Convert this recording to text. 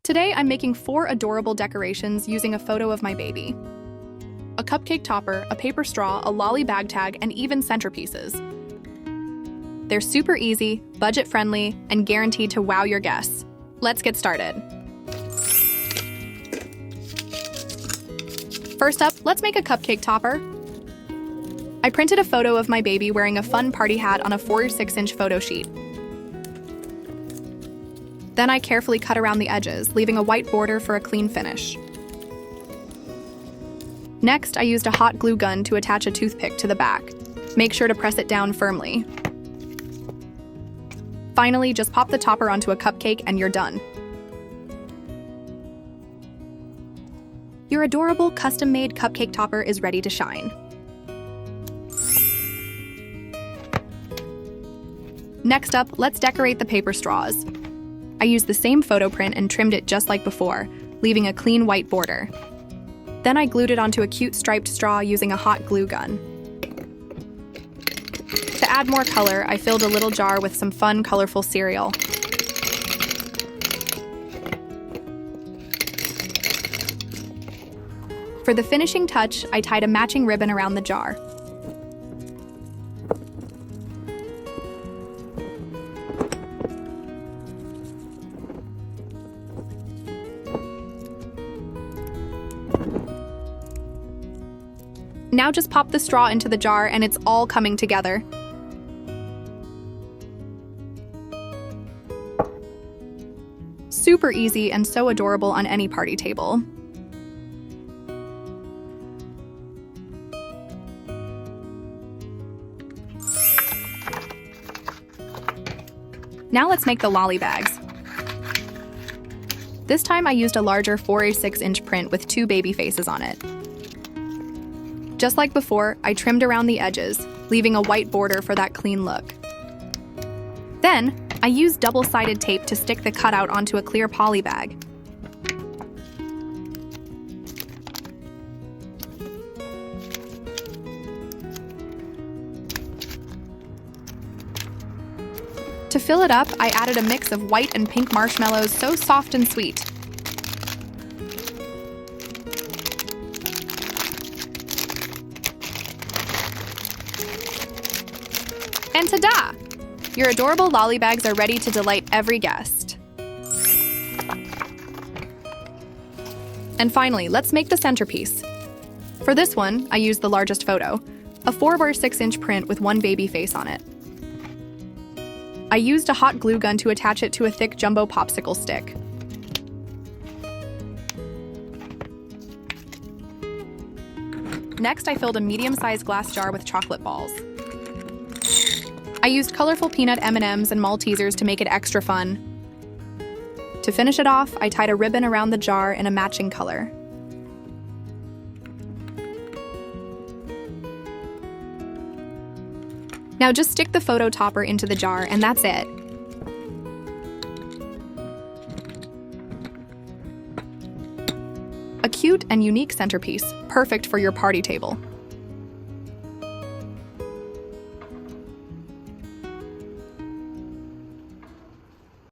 Today, I'm making 4 adorable decorations using a photo of my baby. A cupcake topper, a paper straw, a Lollie bag tag, and even centerpieces. They're super easy, budget-friendly, and guaranteed to wow your guests. Let's get started. First up, let's make a cupcake topper. I printed a photo of my baby wearing a fun party hat on a 4x6-inch photo sheet. Then I carefully cut around the edges, leaving a white border for a clean finish. Next, I used a hot glue gun to attach a toothpick to the back. Make sure to press it down firmly. Finally, just pop the topper onto a cupcake and you're done. Your adorable custom-made cupcake topper is ready to shine. Next up, let's decorate the paper straws. I used the same photo print and trimmed it just like before, leaving a clean white border. Then I glued it onto a cute striped straw using a hot glue gun. To add more color, I filled a little jar with some fun, colorful cereal. For the finishing touch, I tied a matching ribbon around the jar. Now just pop the straw into the jar and it's all coming together. Super easy and so adorable on any party table. Now let's make the Lollie bags. This time I used a larger 4x6-inch print with 2 baby faces on it. Just like before, I trimmed around the edges, leaving a white border for that clean look. Then, I used double-sided tape to stick the cutout onto a clear poly bag. To fill it up, I added a mix of white and pink marshmallows so soft and sweet. And ta-da! Your adorable Lollie bags are ready to delight every guest. And finally, let's make the centerpiece. For this one, I used the largest photo, a 4x6-inch print with 1 baby face on it. I used a hot glue gun to attach it to a thick jumbo popsicle stick. Next, I filled a medium-sized glass jar with chocolate balls. I used colorful peanut M&Ms and Maltesers to make it extra fun. To finish it off, I tied a ribbon around the jar in a matching color. Now just stick the photo topper into the jar and that's it. A cute and unique centerpiece, perfect for your party table.